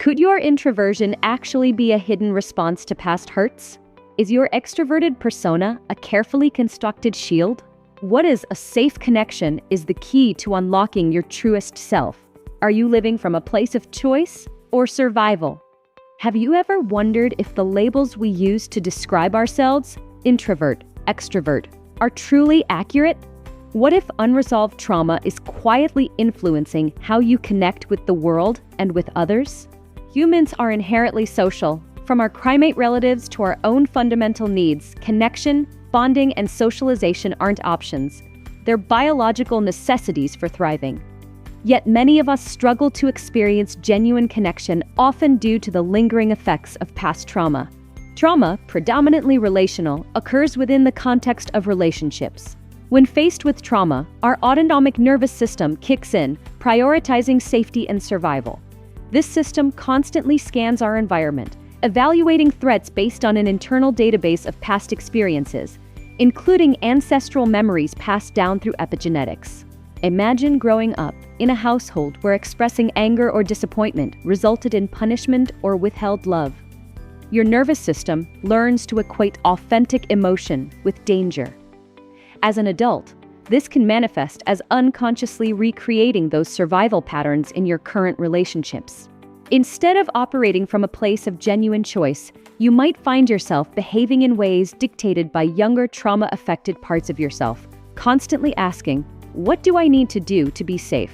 Could your introversion actually be a hidden response to past hurts? Is your extroverted persona a carefully constructed shield? What is a safe connection is the key to unlocking your truest self. Are you living from a place of choice or survival? Have you ever wondered if the labels we use to describe ourselves, introvert, extrovert, are truly accurate? What if unresolved trauma is quietly influencing how you connect with the world and with others? Humans are inherently social. From our primate relatives to our own fundamental needs, connection, bonding, and socialization aren't options. They're biological necessities for thriving. Yet many of us struggle to experience genuine connection, often due to the lingering effects of past trauma. Trauma, predominantly relational, occurs within the context of relationships. When faced with trauma, our autonomic nervous system kicks in, prioritizing safety and survival. This system constantly scans our environment, evaluating threats based on an internal database of past experiences, including ancestral memories passed down through epigenetics. Imagine growing up in a household where expressing anger or disappointment resulted in punishment or withheld love. Your nervous system learns to equate authentic emotion with danger. As an adult, this can manifest as unconsciously recreating those survival patterns in your current relationships. Instead of operating from a place of genuine choice, you might find yourself behaving in ways dictated by younger trauma-affected parts of yourself, constantly asking, "What do I need to do to be safe?"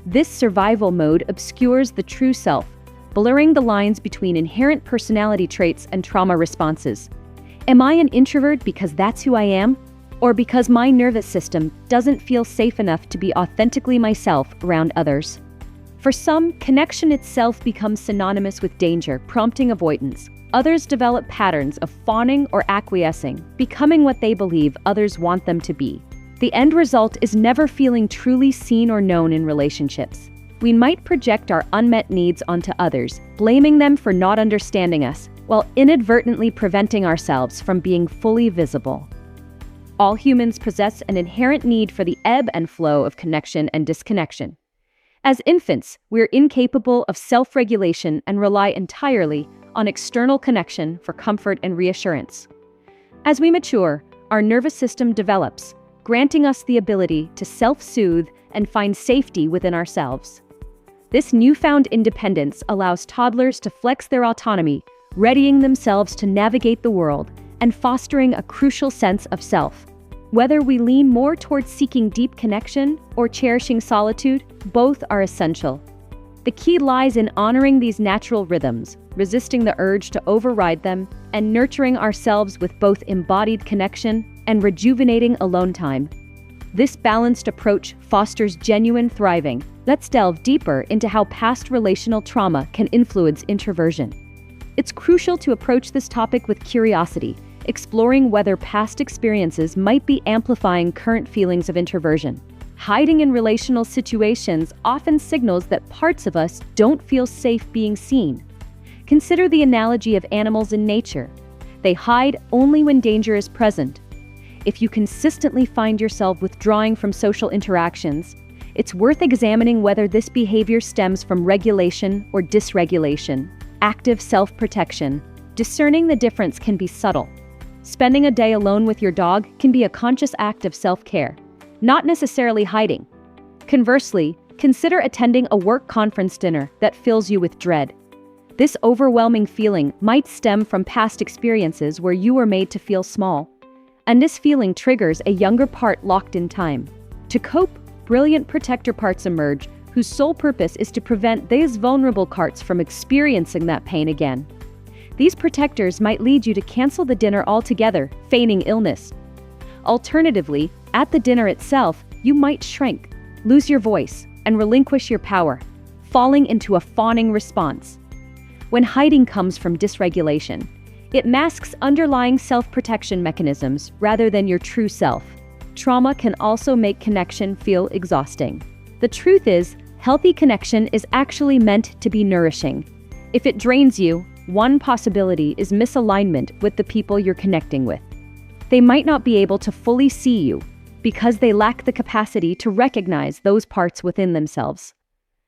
This survival mode obscures the true self, blurring the lines between inherent personality traits and trauma responses. Am I an introvert because that's who I am? Or because my nervous system doesn't feel safe enough to be authentically myself around others? For some, connection itself becomes synonymous with danger, prompting avoidance. Others develop patterns of fawning or acquiescing, becoming what they believe others want them to be. The end result is never feeling truly seen or known in relationships. We might project our unmet needs onto others, blaming them for not understanding us, while inadvertently preventing ourselves from being fully visible. All humans possess an inherent need for the ebb and flow of connection and disconnection. As infants, we're incapable of self-regulation and rely entirely on external connection for comfort and reassurance. As we mature, our nervous system develops, granting us the ability to self-soothe and find safety within ourselves. This newfound independence allows toddlers to flex their autonomy, readying themselves to navigate the world and fostering a crucial sense of self. Whether we lean more towards seeking deep connection or cherishing solitude, both are essential. The key lies in honoring these natural rhythms, resisting the urge to override them, and nurturing ourselves with both embodied connection and rejuvenating alone time. This balanced approach fosters genuine thriving. Let's delve deeper into how past relational trauma can influence introversion. It's crucial to approach this topic with curiosity, exploring whether past experiences might be amplifying current feelings of introversion. Hiding in relational situations often signals that parts of us don't feel safe being seen. Consider the analogy of animals in nature. They hide only when danger is present. If you consistently find yourself withdrawing from social interactions, it's worth examining whether this behavior stems from regulation or dysregulation, active self-protection. Discerning the difference can be subtle. Spending a day alone with your dog can be a conscious act of self-care, not necessarily hiding. Conversely, consider attending a work conference dinner that fills you with dread. This overwhelming feeling might stem from past experiences where you were made to feel small, and this feeling triggers a younger part locked in time. To cope, brilliant protector parts emerge, whose sole purpose is to prevent these vulnerable parts from experiencing that pain again. These protectors might lead you to cancel the dinner altogether, feigning illness. Alternatively, at the dinner itself, you might shrink, lose your voice, and relinquish your power, falling into a fawning response. When hiding comes from dysregulation, it masks underlying self-protection mechanisms rather than your true self. Trauma can also make connection feel exhausting. The truth is, healthy connection is actually meant to be nourishing. If it drains you, one possibility is misalignment with the people you're connecting with. They might not be able to fully see you because they lack the capacity to recognize those parts within themselves.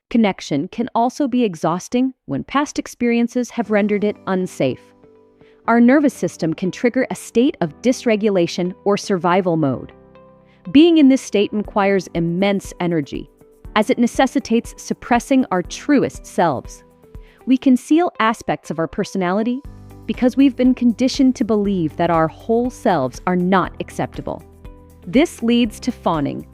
Connection can also be exhausting when past experiences have rendered it unsafe. Our nervous system can trigger a state of dysregulation or survival mode. Being in this state requires immense energy, as it necessitates suppressing our truest selves. We conceal aspects of our personality because we've been conditioned to believe that our whole selves are not acceptable. This leads to fawning,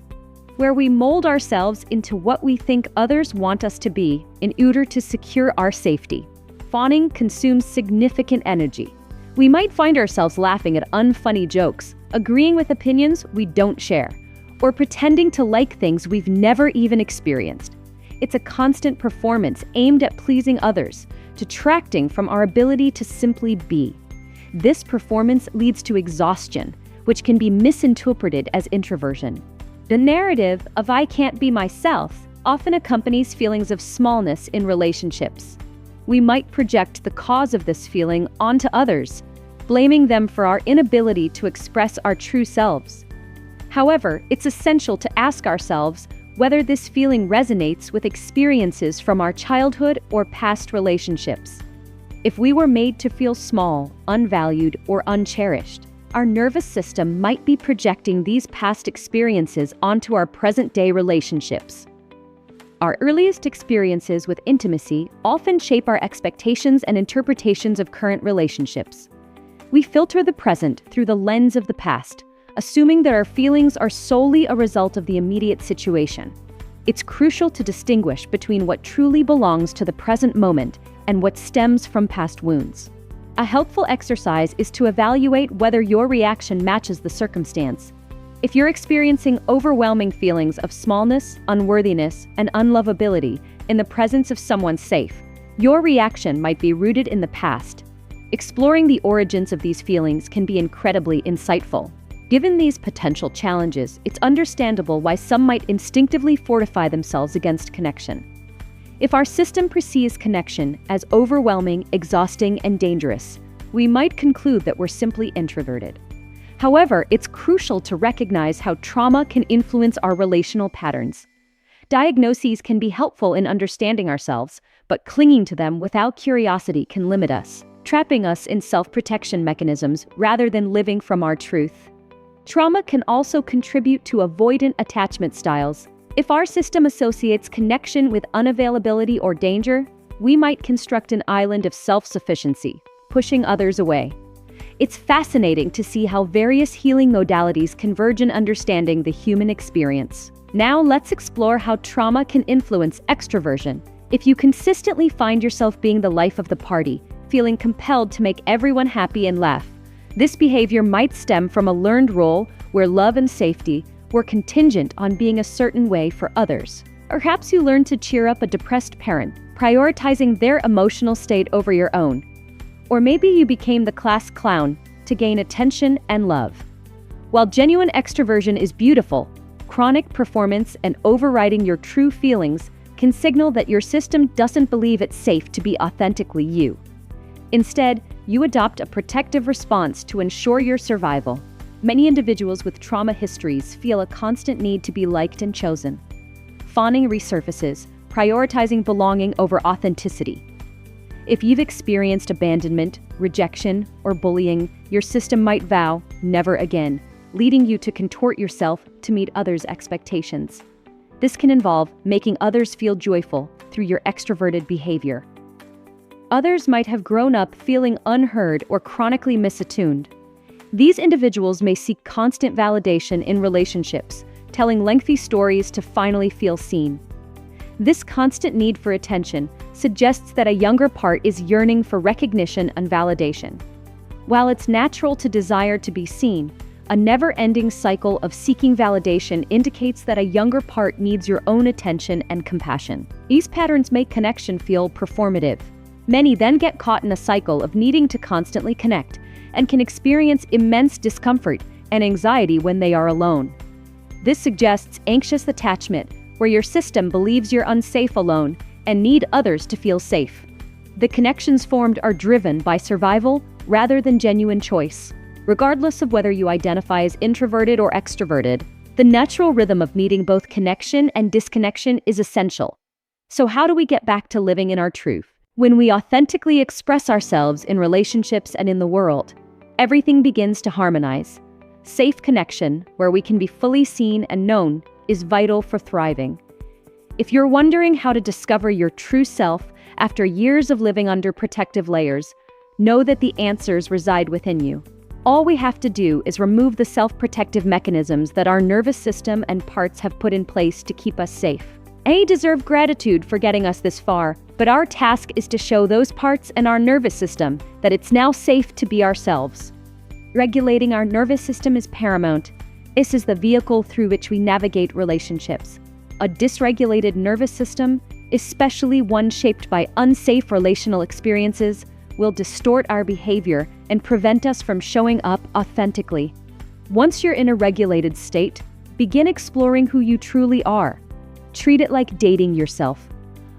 where we mold ourselves into what we think others want us to be in order to secure our safety. Fawning consumes significant energy. We might find ourselves laughing at unfunny jokes, agreeing with opinions we don't share, or pretending to like things we've never even experienced. It's a constant performance aimed at pleasing others, detracting from our ability to simply be. This performance leads to exhaustion, which can be misinterpreted as introversion. The narrative of "I can't be myself" often accompanies feelings of smallness in relationships. We might project the cause of this feeling onto others, blaming them for our inability to express our true selves. However, it's essential to ask ourselves whether this feeling resonates with experiences from our childhood or past relationships. If we were made to feel small, unvalued, or uncherished, our nervous system might be projecting these past experiences onto our present-day relationships. Our earliest experiences with intimacy often shape our expectations and interpretations of current relationships. We filter the present through the lens of the past, assuming that our feelings are solely a result of the immediate situation. It's crucial to distinguish between what truly belongs to the present moment and what stems from past wounds. A helpful exercise is to evaluate whether your reaction matches the circumstance. If you're experiencing overwhelming feelings of smallness, unworthiness, and unlovability in the presence of someone safe, your reaction might be rooted in the past. Exploring the origins of these feelings can be incredibly insightful. Given these potential challenges, it's understandable why some might instinctively fortify themselves against connection. If our system perceives connection as overwhelming, exhausting, and dangerous, we might conclude that we're simply introverted. However, it's crucial to recognize how trauma can influence our relational patterns. Diagnoses can be helpful in understanding ourselves, but clinging to them without curiosity can limit us, trapping us in self-protection mechanisms rather than living from our truth. Trauma can also contribute to avoidant attachment styles. If our system associates connection with unavailability or danger, we might construct an island of self-sufficiency, pushing others away. It's fascinating to see how various healing modalities converge in understanding the human experience. Now let's explore how trauma can influence extroversion. If you consistently find yourself being the life of the party, feeling compelled to make everyone happy and laugh, this behavior might stem from a learned role where love and safety were contingent on being a certain way for others. Perhaps you learned to cheer up a depressed parent, prioritizing their emotional state over your own. Or maybe you became the class clown to gain attention and love. While genuine extroversion is beautiful, chronic performance and overriding your true feelings can signal that your system doesn't believe it's safe to be authentically you. Instead, you adopt a protective response to ensure your survival. Many individuals with trauma histories feel a constant need to be liked and chosen. Fawning resurfaces, prioritizing belonging over authenticity. If you've experienced abandonment, rejection, or bullying, your system might vow, "never again," leading you to contort yourself to meet others' expectations. This can involve making others feel joyful through your extroverted behavior. Others might have grown up feeling unheard or chronically misattuned. These individuals may seek constant validation in relationships, telling lengthy stories to finally feel seen. This constant need for attention suggests that a younger part is yearning for recognition and validation. While it's natural to desire to be seen, a never-ending cycle of seeking validation indicates that a younger part needs your own attention and compassion. These patterns make connection feel performative. Many then get caught in a cycle of needing to constantly connect, and can experience immense discomfort and anxiety when they are alone. This suggests anxious attachment, where your system believes you're unsafe alone and need others to feel safe. The connections formed are driven by survival rather than genuine choice. Regardless of whether you identify as introverted or extroverted, the natural rhythm of needing both connection and disconnection is essential. So how do we get back to living in our truth? When we authentically express ourselves in relationships and in the world, everything begins to harmonize. Safe connection, where we can be fully seen and known, is vital for thriving. If you're wondering how to discover your true self after years of living under protective layers, know that the answers reside within you. All we have to do is remove the self-protective mechanisms that our nervous system and parts have put in place to keep us safe. They deserve gratitude for getting us this far, but our task is to show those parts and our nervous system that it's now safe to be ourselves. Regulating our nervous system is paramount. This is the vehicle through which we navigate relationships. A dysregulated nervous system, especially one shaped by unsafe relational experiences, will distort our behavior and prevent us from showing up authentically. Once you're in a regulated state, begin exploring who you truly are. Treat it like dating yourself.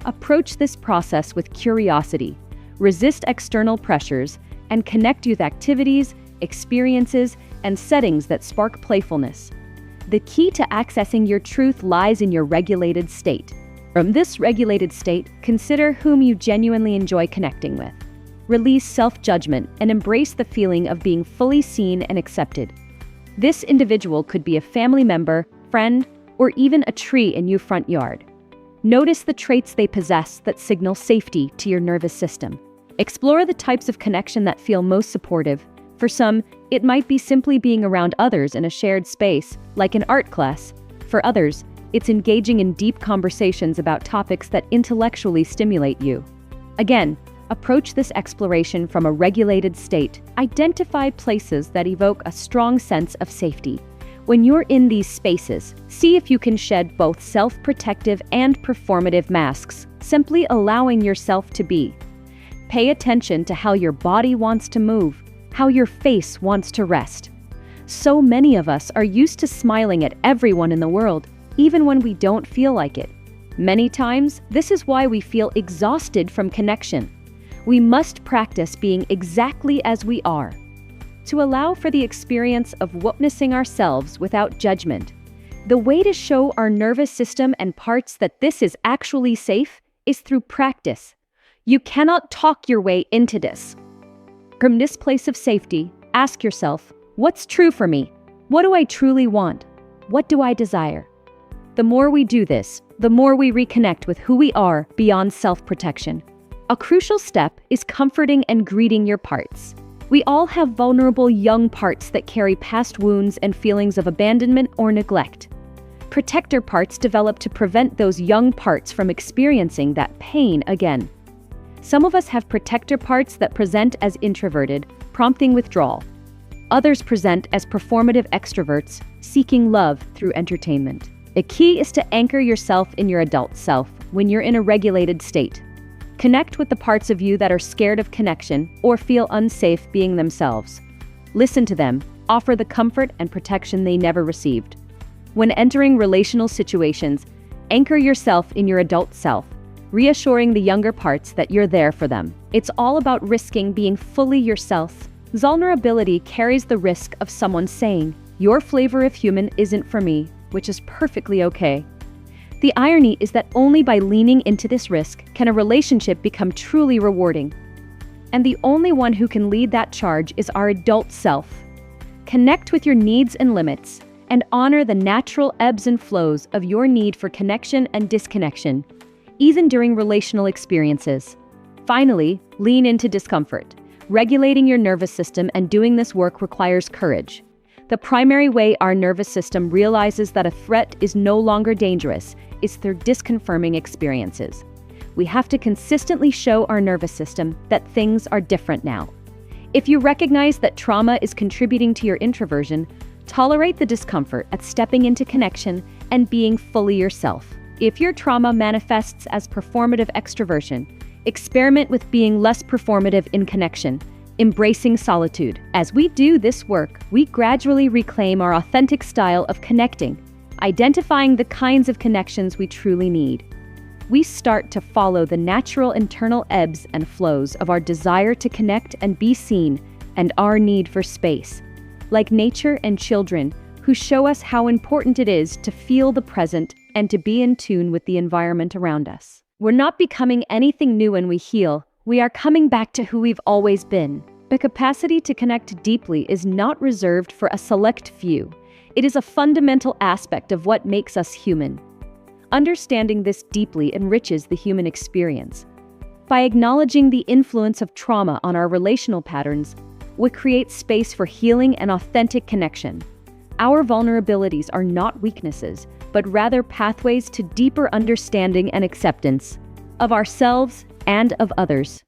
Approach this process with curiosity, resist external pressures, and connect with activities, experiences, and settings that spark playfulness. The key to accessing your truth lies in your regulated state. From this regulated state, consider whom you genuinely enjoy connecting with. Release self-judgment and embrace the feeling of being fully seen and accepted. This individual could be a family member, friend, or even a tree in your front yard. Notice the traits they possess that signal safety to your nervous system. Explore the types of connection that feel most supportive. For some, it might be simply being around others in a shared space, like an art class. For others, it's engaging in deep conversations about topics that intellectually stimulate you. Again, approach this exploration from a regulated state. Identify places that evoke a strong sense of safety. When you're in these spaces, see if you can shed both self-protective and performative masks, simply allowing yourself to be. Pay attention to how your body wants to move, how your face wants to rest. So many of us are used to smiling at everyone in the world, even when we don't feel like it. Many times, this is why we feel exhausted from connection. We must practice being exactly as we are, to allow for the experience of witnessing ourselves without judgment. The way to show our nervous system and parts that this is actually safe is through practice. You cannot talk your way into this. From this place of safety, ask yourself, what's true for me? What do I truly want? What do I desire? The more we do this, the more we reconnect with who we are beyond self-protection. A crucial step is comforting and greeting your parts. We all have vulnerable young parts that carry past wounds and feelings of abandonment or neglect. Protector parts develop to prevent those young parts from experiencing that pain again. Some of us have protector parts that present as introverted, prompting withdrawal. Others present as performative extroverts, seeking love through entertainment. The key is to anchor yourself in your adult self when you're in a regulated state. Connect with the parts of you that are scared of connection or feel unsafe being themselves. Listen to them, offer the comfort and protection they never received. When entering relational situations, anchor yourself in your adult self, reassuring the younger parts that you're there for them. It's all about risking being fully yourself. Vulnerability carries the risk of someone saying, "Your flavor of human isn't for me," which is perfectly okay. The irony is that only by leaning into this risk can a relationship become truly rewarding. And the only one who can lead that charge is our adult self. Connect with your needs and limits, and honor the natural ebbs and flows of your need for connection and disconnection, even during relational experiences. Finally, lean into discomfort. Regulating your nervous system and doing this work requires courage. The primary way our nervous system realizes that a threat is no longer dangerous is through disconfirming experiences. We have to consistently show our nervous system that things are different now. If you recognize that trauma is contributing to your introversion, tolerate the discomfort at stepping into connection and being fully yourself. If your trauma manifests as performative extroversion, experiment with being less performative in connection, embracing solitude. As we do this work, we gradually reclaim our authentic style of connecting, identifying the kinds of connections we truly need. We start to follow the natural internal ebbs and flows of our desire to connect and be seen, and our need for space. Like nature and children, who show us how important it is to feel the present and to be in tune with the environment around us. We're not becoming anything new when we heal, we are coming back to who we've always been. The capacity to connect deeply is not reserved for a select few. It is a fundamental aspect of what makes us human. Understanding this deeply enriches the human experience. By acknowledging the influence of trauma on our relational patterns, we create space for healing and authentic connection. Our vulnerabilities are not weaknesses, but rather pathways to deeper understanding and acceptance of ourselves and of others.